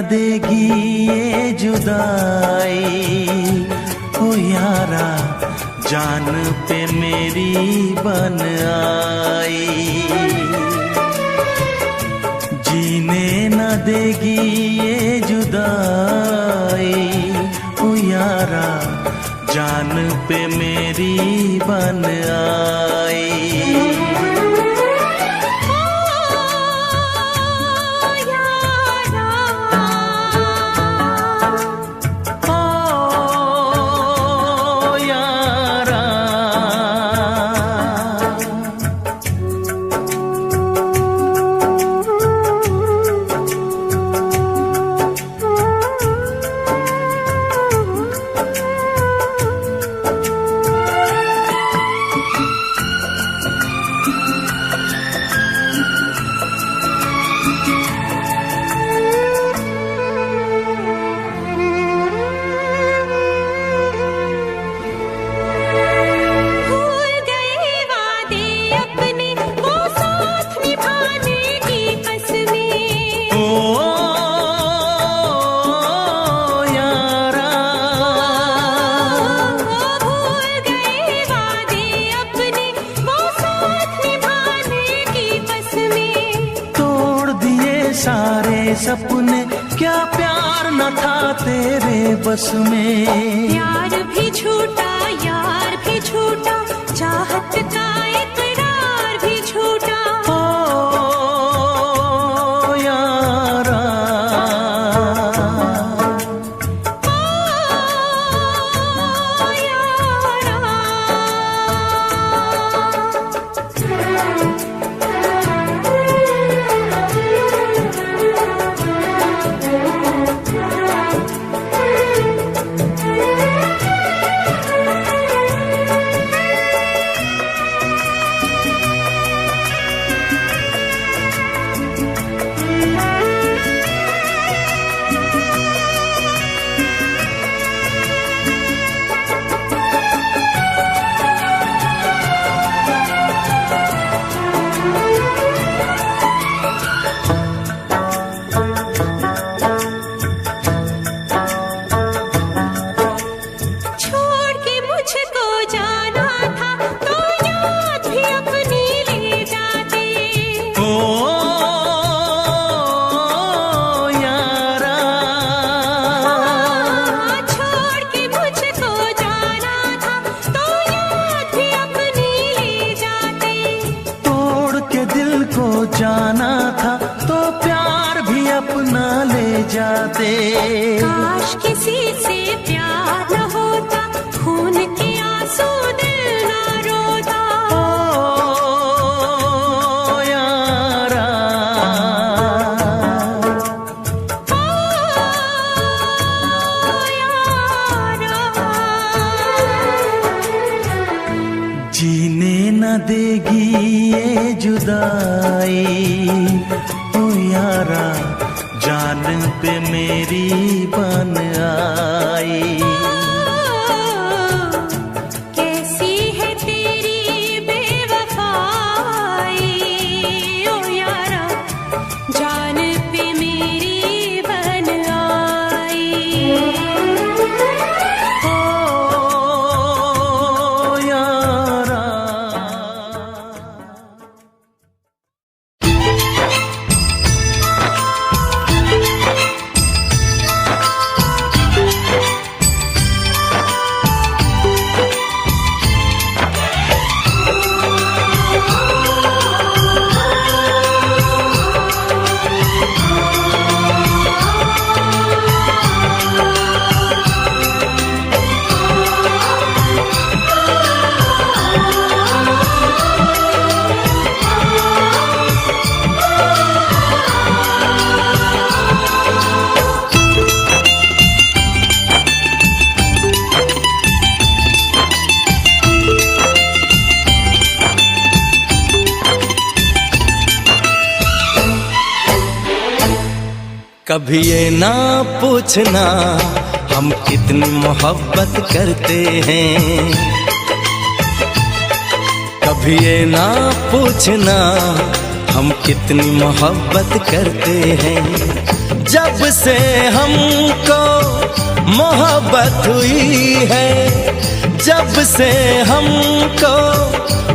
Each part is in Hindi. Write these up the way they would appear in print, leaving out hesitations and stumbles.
देगी ये जुदाई, ओ यारा जान पे मेरी बन आई। जीने न देगी ये जुदाई, ओ यारा जान पे मेरी बन आई। सपने क्या प्यार न था तेरे बस में। प्यार भी झूठा यार भी झूठा, चाहत का इकरार भी झूठा। ओ यारा ओ यारा। जाना था तो प्यार भी अपना ले जाते। काश किसी से प्यार न होता, खून के आंसू दिल न रोता। ओ यारा ओ यारा। जीने न देगी ये जुदाई, ओ यारा जान पे मेरी बन आई। कैसी है तेरी बेवफाई, ओ यारा जान पे मेरी बन आई। ओ यारा कभी ये ना पूछना हम कितनी मोहब्बत करते हैं, कभी ये ना पूछना हम कितनी मोहब्बत करते हैं। जब से हमको मोहब्बत हुई है, जब से हमको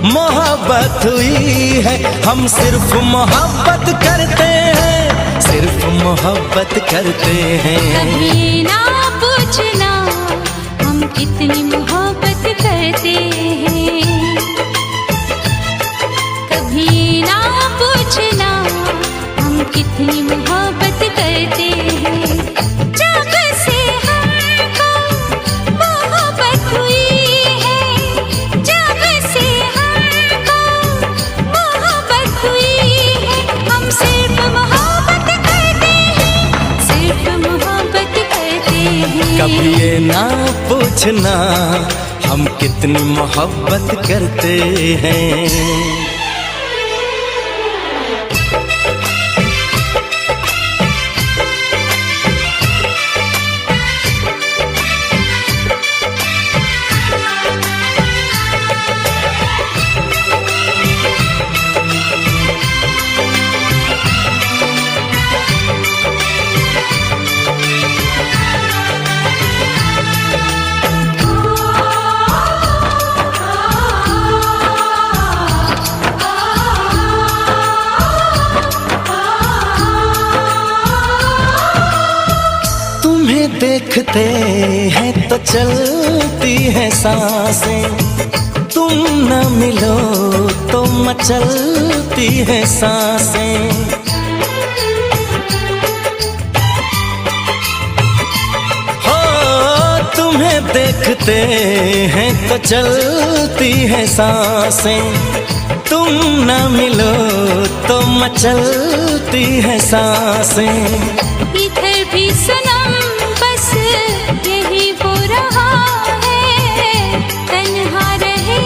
मोहब्बत हुई है, हम सिर्फ मोहब्बत करते हैं, सिर्फ मोहब्बत करते हैं। कभी ना पूछना हम कितनी मोहब्बत करते हैं, कभी ना पूछना हम कितनी मोहब्बत करते हैं। जब से हमको मोहब्बत हुई है, जब से हमको मोहब्बत हुई है, हम सिर्फ मोहब्बत करते हैं, सिर्फ मोहब्बत करते हैं। कभी ये ना पूछना हम कितनी मोहब्बत करते हैं। देखते हैं तो चलती है सांसें, तुम न मिलो तो मचलती है सांसें। हो तुम्हें देखते हैं तो चलती है सांसें, तुम न मिलो तो मचलती है सांसें। इधर भी सनम बस यही हो रहा है, तन्हा रहे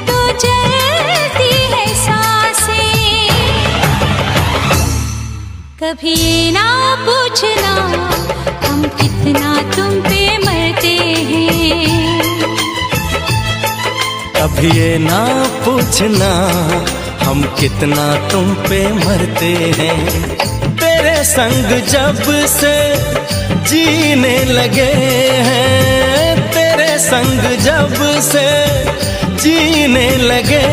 तो जलती है सांसें। कभी ना पूछना हम कितना तुम पे मरते हैं, कभी ये ना पूछना हम कितना तुम पे मरते हैं। तेरे संग जब से जीने लगे हैं, तेरे संग जब से जीने लगे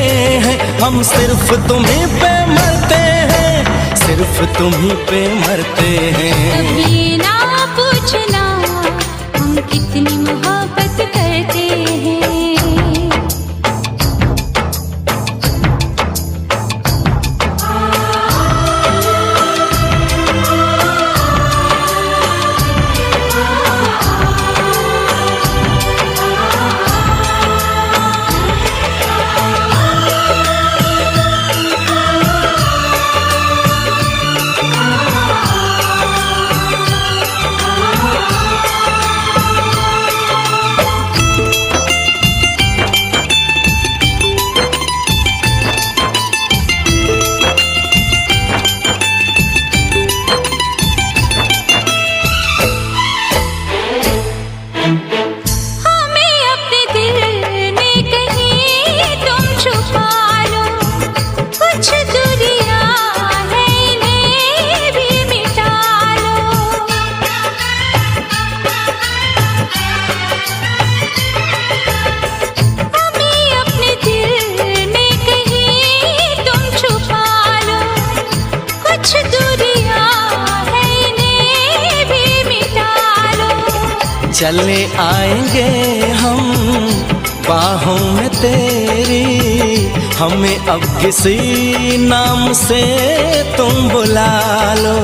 हैं, हम सिर्फ तुम्हीं पे मरते हैं, सिर्फ तुम्हीं पे मरते हैं। कभी ना पूछना हम कितनी मोहब्बत करते हैं। चले आएंगे हम बाहों में तेरी, हमें अब किसी नाम से तुम बुला लो।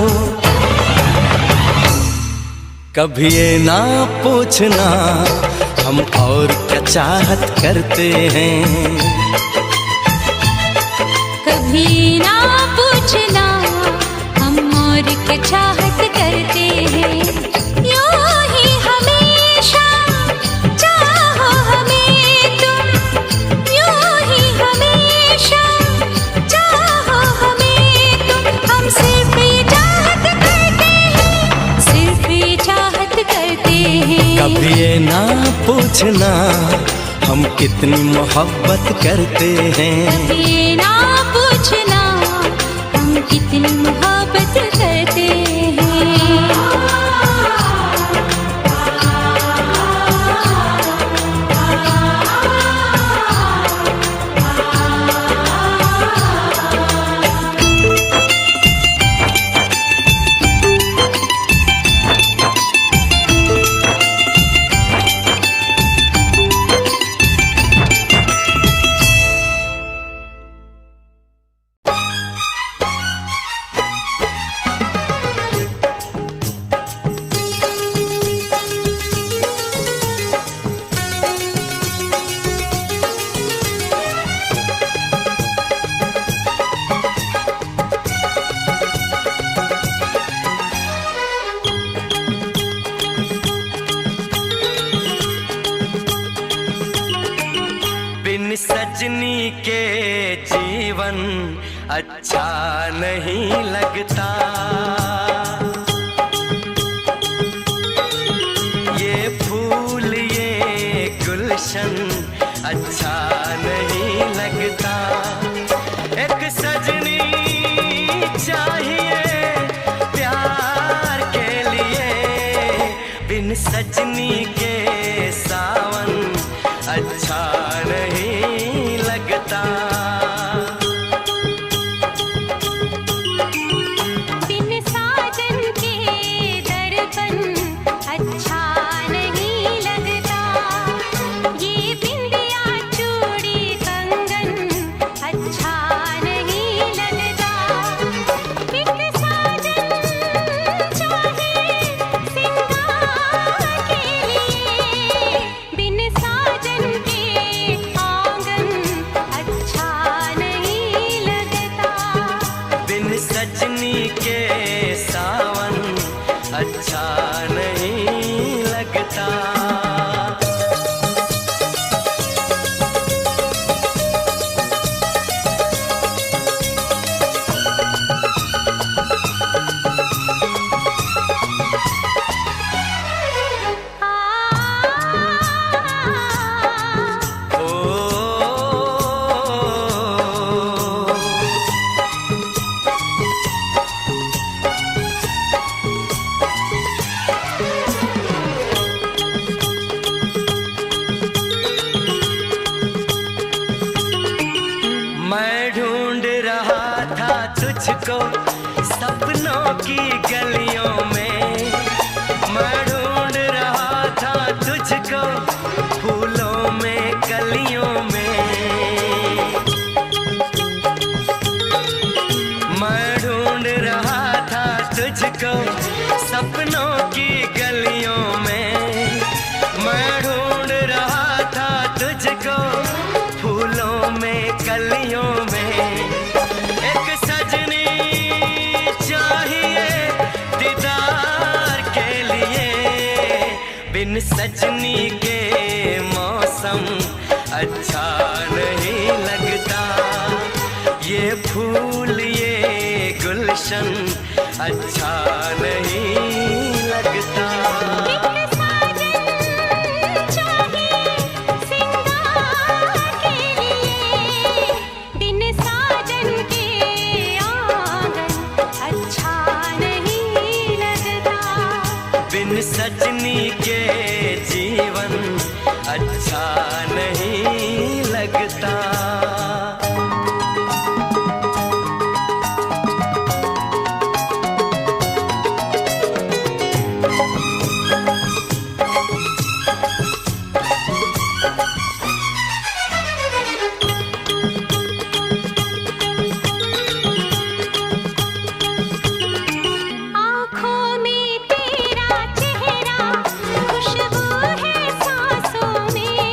कभी ये ना पूछना हम और क्या चाहत करते हैं, कभी ना पूछना हम और क्या चाहत करते हैं। यूं ही हमेशा चाहो हमें तुम, यूं ही हमेशा चाहो हमें तुम, हम सिर्फ ये चाहत करते हैं, सिर्फ ये चाहत करते हैं। कभी ये ना पूछना हम कितनी मोहब्बत करते हैं, कभी ना पूछना हम कितनी मोहब्बत करते हैं। जीवन अच्छा नहीं लगता। ये फूल ये गुलशन अच्छा नहीं लगता। एक सजनी चाहिए प्यार के लिए, बिन सजनी के सावन अच्छा नहीं लगता। बिन साजन के दर्पण अच्छा नहीं लगता। ये बिंदिया चूड़ी कंगन अच्छा नहीं लगता। एक साजन चाहिए सिंगार के लिए, बिन साजन के आंगन अच्छा नहीं लगता। बिन सजनी के सावन अच्छा नहीं लगता। मैं ढूंढ रहा था तुझको सपनों की गलियों में। मैं ढूंढ रहा था तुझको फूलों में कलियों में। मैं ढूंढ रहा था तुझको सपनों की गलियों में। मैं ढूंढ रहा था तुझको फूलों में कलियों में। एक सजनी चाहिए दीदार के लिए, बिन सजनी के मौसम अच्छा नहीं लगता। ये फूल ये गुलशन अच्छा नहीं लगता। एक साजन चाहिए सिंगार के लिए, बिन साजन के आंगन अच्छा नहीं लगता। बिन सजनी के जीवन अच्छा नहीं लगता। आँखों में तेरा चेहरा, खुशबू है सांसों में।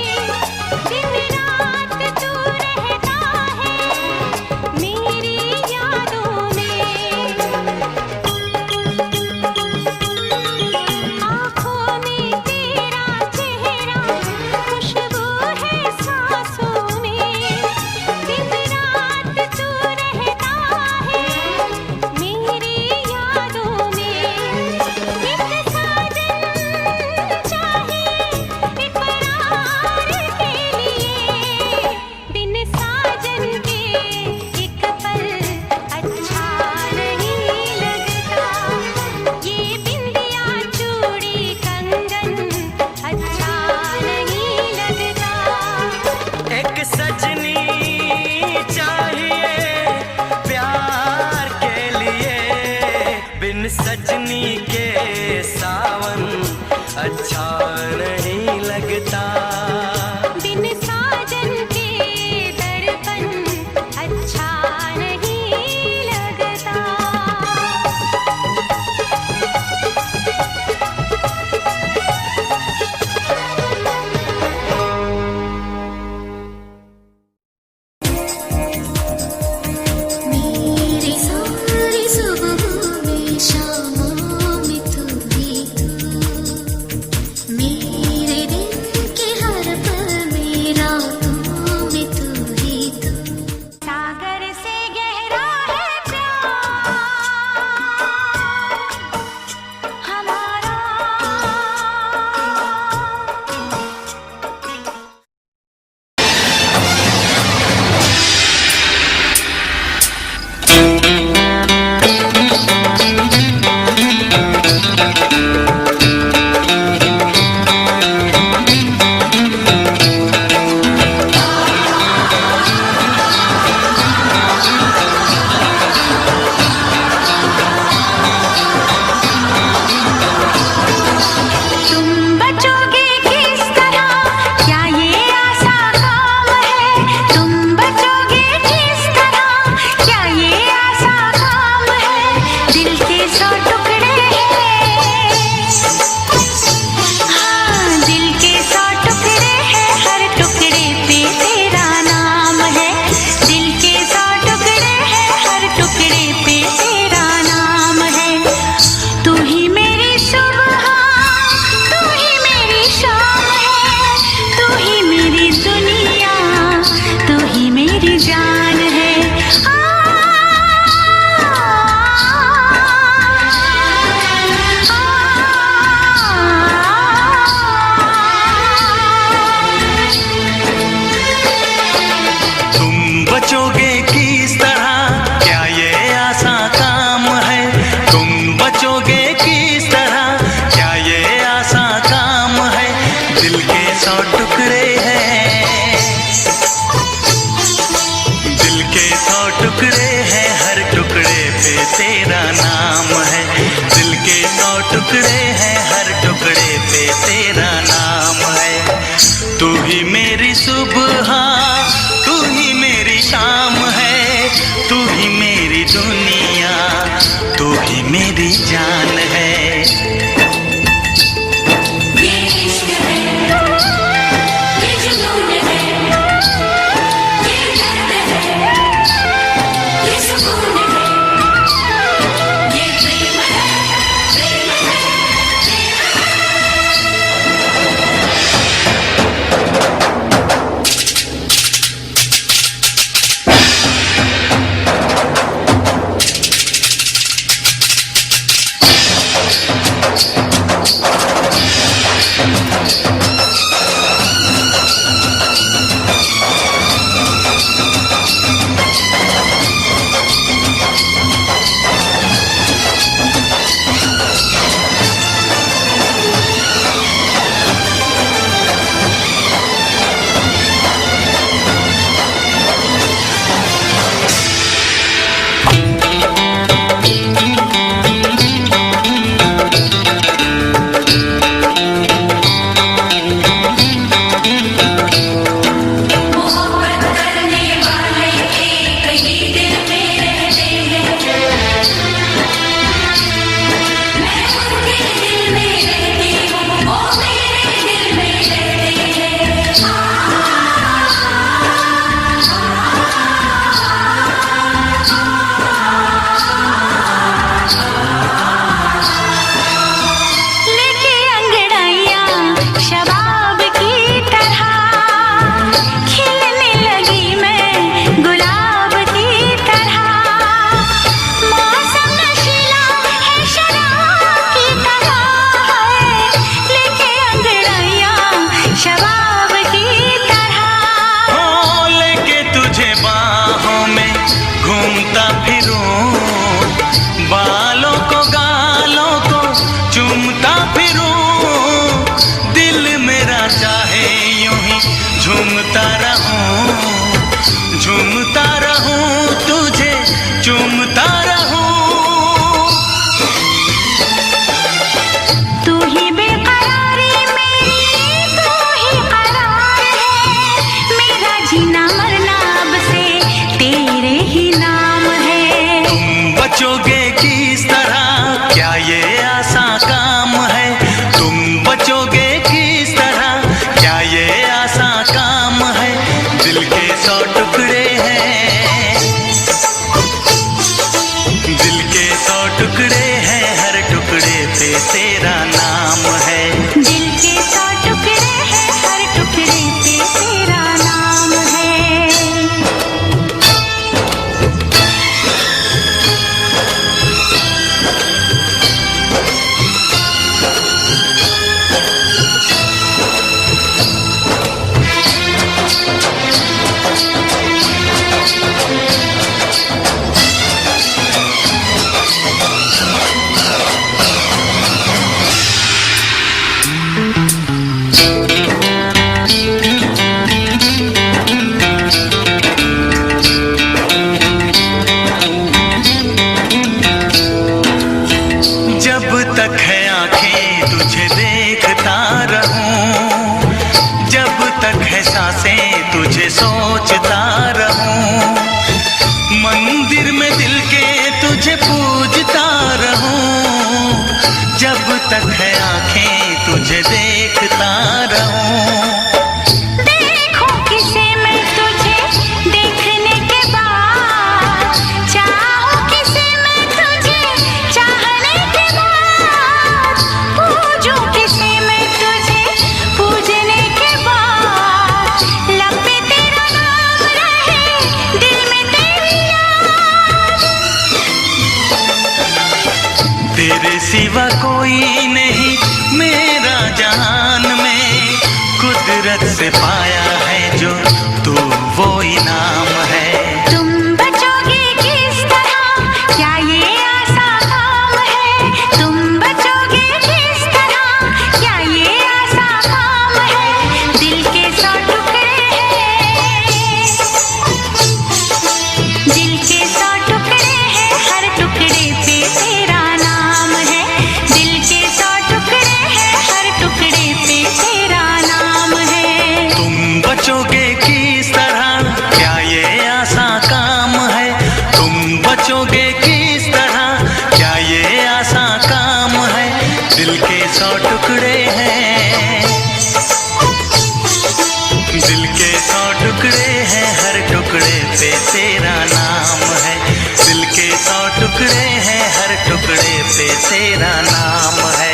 तेरा नाम है। दिल के 100 टुकड़े हैं, हर टुकड़े पे तेरा नाम है। तू ही मेरी सुबह, तू ही मेरी शाम है। तू ही मेरी दुनिया, तू ही मेरी जान है। झूमता रहूं, तुझे चूमता रहूं। तू ही बेकरारी मेरी, तू ही करार है। मेरा जीना मरना अब से तेरे ही नाम है। तुम बचोगे किस तरह, क्या ये आसान काम है? तुम बचोगे किस तरह, क्या ये आसान काम है? दिल के 100 टुकड़े हैं, दिल के 100 टुकड़े हैं, हर टुकड़े पे तेरा नाम है। दिल के 100 टुकड़े हैं, हर टुकड़े पे तेरा नाम है। जब तक है आंखें तुझे देखता रहूं, जब तक है सांसें तुझे सोचता रहूं, मंदिर में दिल के तुझे पूजता रहूं, जब तक है आंखें तुझे देखता रहूं। देखूं किसे मैं तुझे देखने के बाद, चाहूं किसे मैं तुझे चाहने के बाद, पूजूं किसे मैं तुझे पूजने के बाद। लब पे तेरा नाम रहे, दिल में तेरी याद। तेरे सिवा कोई नहीं मेरा जहान में, कुदरत से पाया है जो तू वो इनाम है। तुम बचोगे किस तरह, क्या ये आसान काम है? तुम बचोगे किस तरह, क्या ये आसान काम है? दिल के 100 टुकड़े हैं, दिल के 100 टुकड़े हैं, हर टुकड़े तेरा नाम है।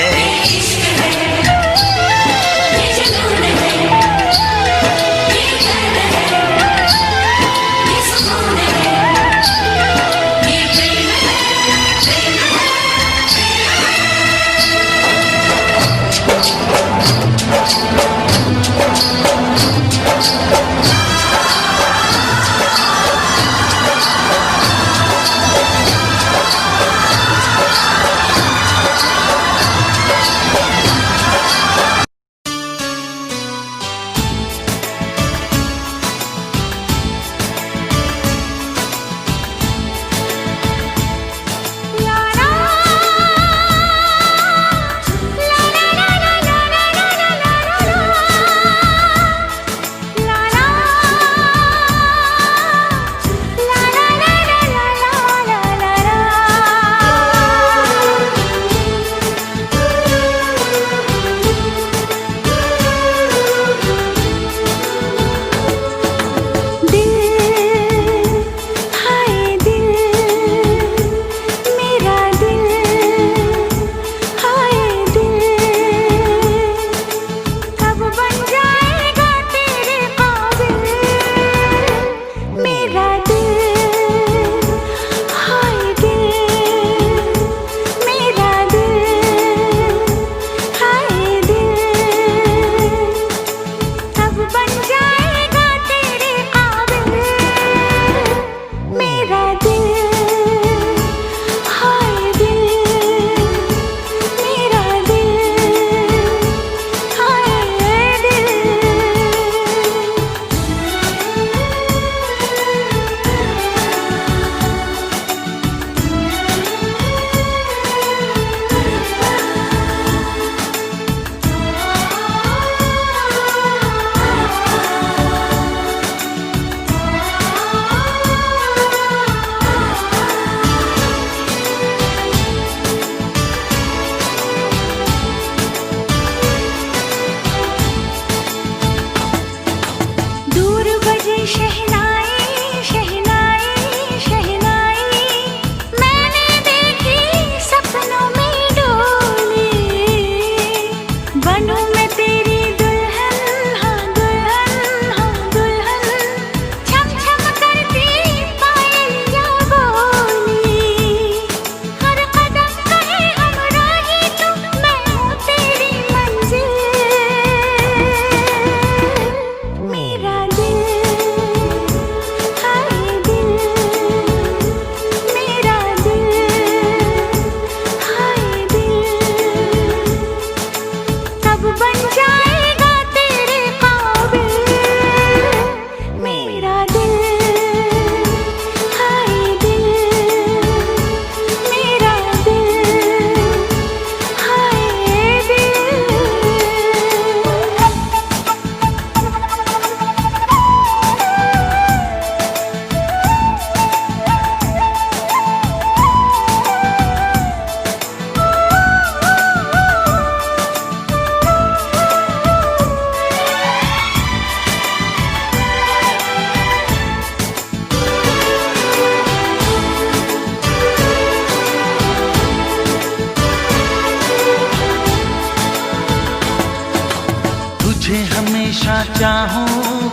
तुझे हमेशा चाहूं,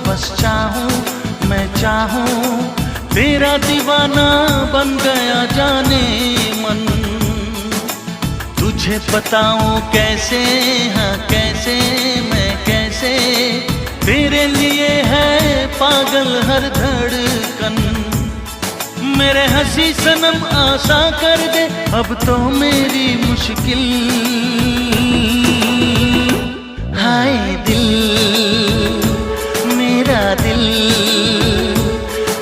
बस चाहूं, मैं चाहूं, तेरा दीवाना बन गया जाने मन। तुझे बताऊं कैसे, हाँ कैसे, मैं कैसे, तेरे लिए है पागल हर धड़कन। मेरे हंसी सनम आशा कर दे अब तो मेरी मुश्किल। हाय दिल मेरा दिल,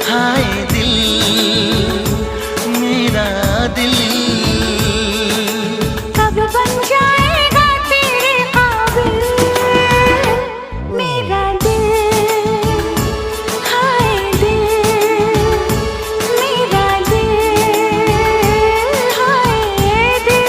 हाय दिल मेरा दिल। कब बन जाएगा तेरे काबिल मेरा दिल, हाय दिल मेरा दिल, हाय दिल।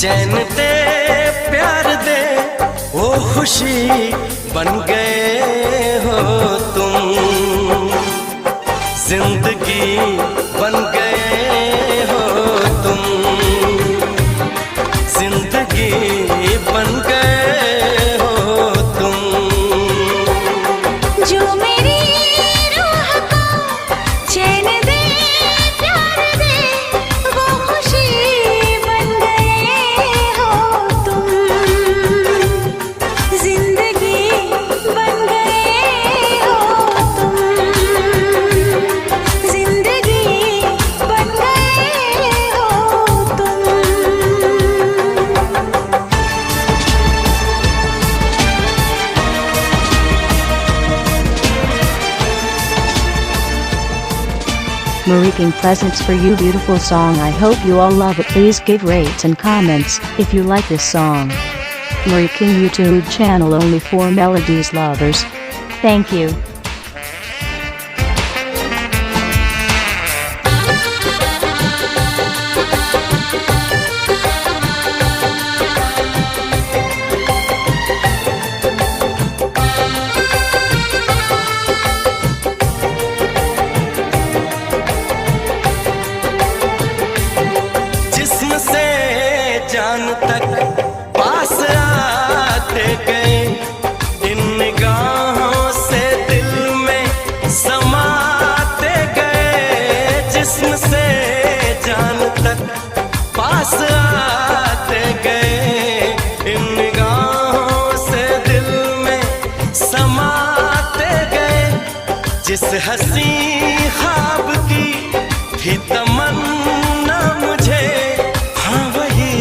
चैन दे प्यार दे वो खुशी बन गए हो तुम, जिंदगी बन गए हो तुम, जिंदगी बन गए हो तुम। जो मेरी रूह को चैन दे प्यार दे वो खुशी बन गए हो तुम, जिंदगी बन गए हो तुम, जिंदगी बन गए हो तुम। Marie King presents for you beautiful song. I hope you all love it. Please give rates and comments if you like this song. Marie King YouTube channel only for melodies lovers. Thank you. जिस्म से जान तक पास आते गए, इन निगाहों से दिल में समाते गए। जिस्म से जान तक पास आते गए, इन निगाहों से दिल में समाते गए। जिस हंसी ख्वाब की थी तमन्ना मुझे, हाँ वही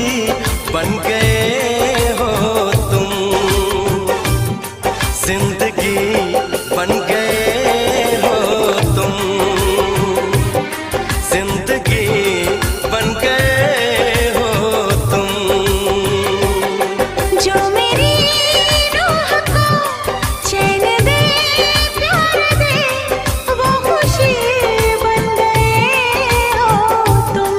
बन गए हो तुम, जिंदगी बन गए हो तुम, जिंदगी बन गए हो तुम। जो मेरी रूह को चैन दे प्यार दे वो खुशी बन गए हो तुम,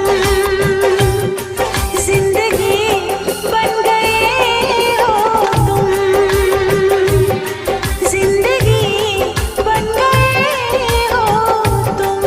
जिंदगी बन गए हो तुम, जिंदगी बन गए हो तुम।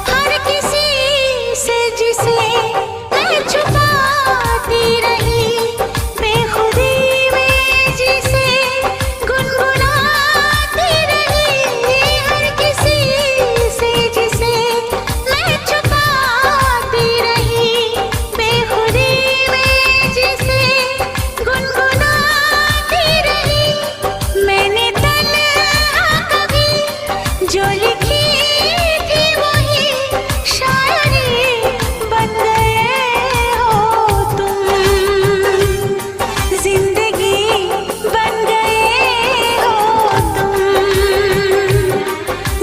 हर किसी से जिसे मैं छुपाती रही, बेखुदी में जिसे गुनगुनाती रही। हर किसी से जिसे मैं छुपाती रही, बेखुदी में जिसे गुनगुनाती रही। मैंने तन्हा कभी जो लिखी थी वही शायरी बन गए हो तुम, जिंदगी बन गए हो तुम,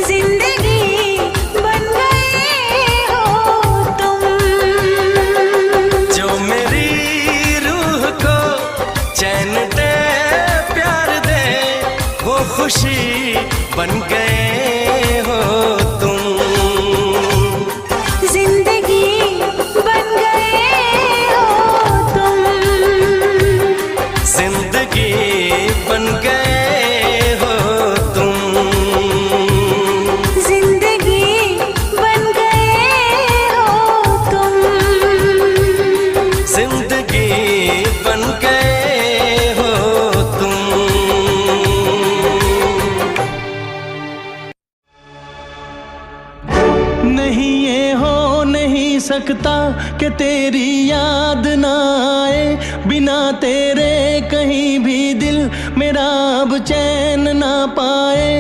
जिंदगी बन गए हो तुम। जो मेरी रूह को चैन दे प्यार दे वो खुशी बन गए हो तुम, जिंदगी बन गए हो तुम, जिंदगी बन गए हो तुम, जिंदगी बन गए हो तुम। जिंदगी बन गए हो तुम। नहीं ये हो नहीं सकता कि तेरी याद ना आए, बिना तेरे कहीं भी दिल मेरा अब चैन ना पाए।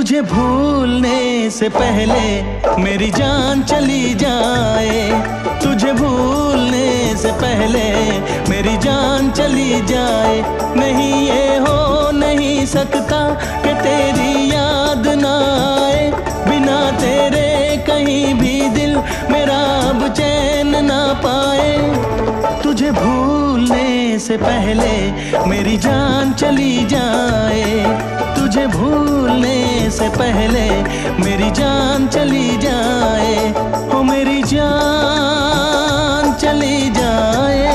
तुझे भूलने से पहले मेरी जान चली जाए, तुझे भूलने से पहले मेरी जान चली जाए। नहीं ये हो नहीं सकता कि तेरी याद ना आए, बिना तेरे कहीं भी दिल मेरा अब चैन ना पाए। तुझे भूलने से पहले मेरी जान चली जाए, तुझे भूलने से पहले मेरी जान चली जाए, हो मेरी जान चली जाए,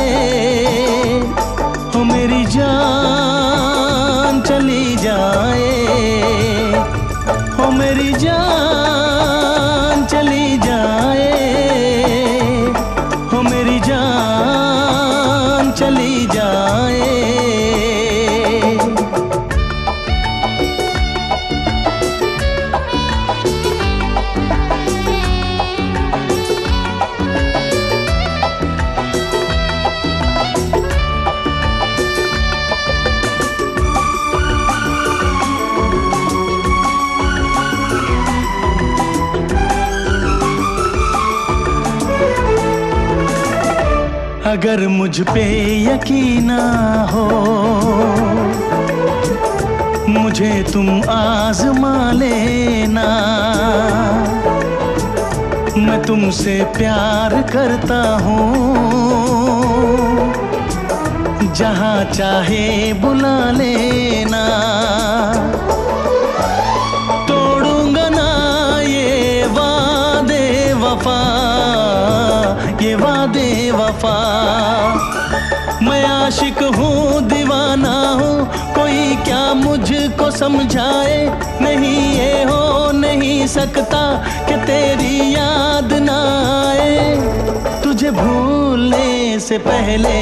हो मेरी जान चली जाए, हो मेरी जान चली जाए, हो मेरी जान चली जाए। अगर मुझ पे यकीन ना हो, मुझे तुम आजमा लेना, मैं तुमसे प्यार करता हूँ, जहाँ चाहे बुला लेना। तोड़ूंगा ना ये वादे वफा, ये वादे वफा। मैं आशिक हूँ दीवाना हूँ, कोई क्या मुझको समझाए। नहीं ये हो नहीं सकता कि तेरी याद ना आए। तुझे भूलने से पहले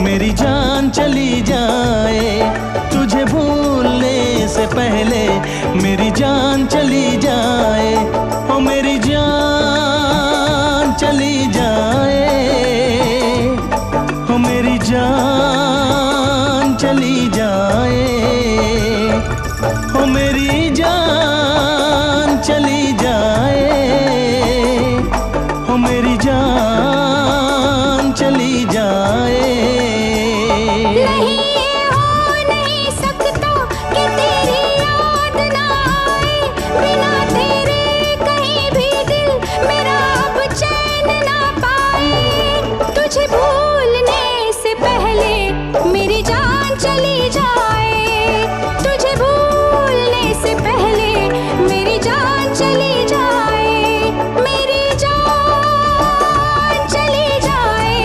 मेरी जान चली जाए, तुझे भूलने से पहले मेरी जान चली जाए, ओ मेरी जान चली जाए, ओ मेरी जान चली जाए, ओ मेरी जान चली जाए, ओ मेरी जान चली जाए। नहीं ये हो नहीं सकता कि तेरी याद ना आए, बिना तेरे कहीं भी दिल मेरा अब चैन ना पाए। तुझे भूलने से पहले मेरी जान चली जाए, तुझे भूलने से पहले मेरी जान चली जाए, मेरी जान चली जाए,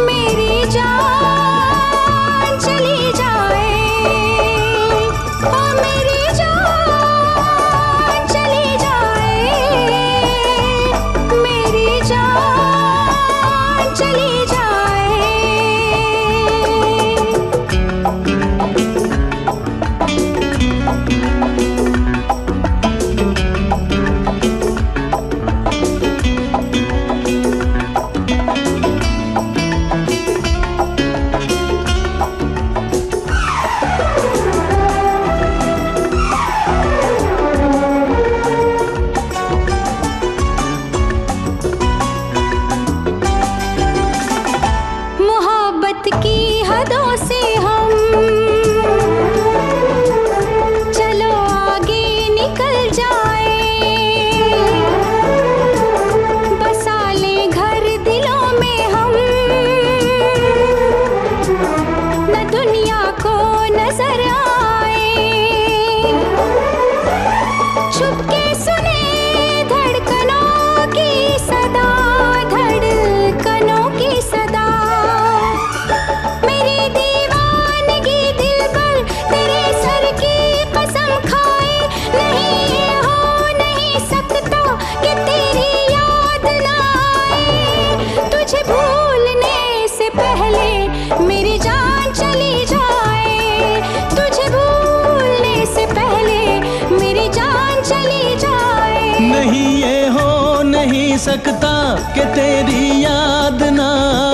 मेरी जान चली जाए, ओ मेरी जान चली जाए, मेरी जान चली जाए। मोहब्बत की हदों से हम चलो आगे निकल जाए, बसा ले घर दिलों में हम, न दुनिया को नजर आए। छुपके सुने धड़कनों की सदा, धड़कनों की सदा। मेरी दीवानगी दिल पर तेरे सर की कसम खाए। नहीं ये हो नहीं सकता कि तेरी याद ना आए। तुझे भूलने से पहले मेरी जान चली जाए, तुझे भूलने से पहले मेरी जान चली जाए। नहीं ये हो नहीं सकता कि तेरी याद ना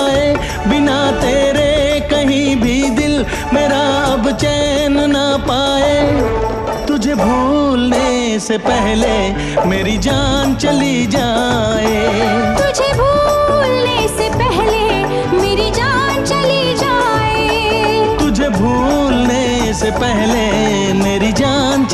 आए, बिना तेरे कहीं भी दिल मेरा अब चैन ना पाए। तुझे तुझे भूलने से पहले मेरी जान चली जाए, तुझे भूलने से पहले मेरी जान चली जाए, तुझे भूलने से पहले मेरी जान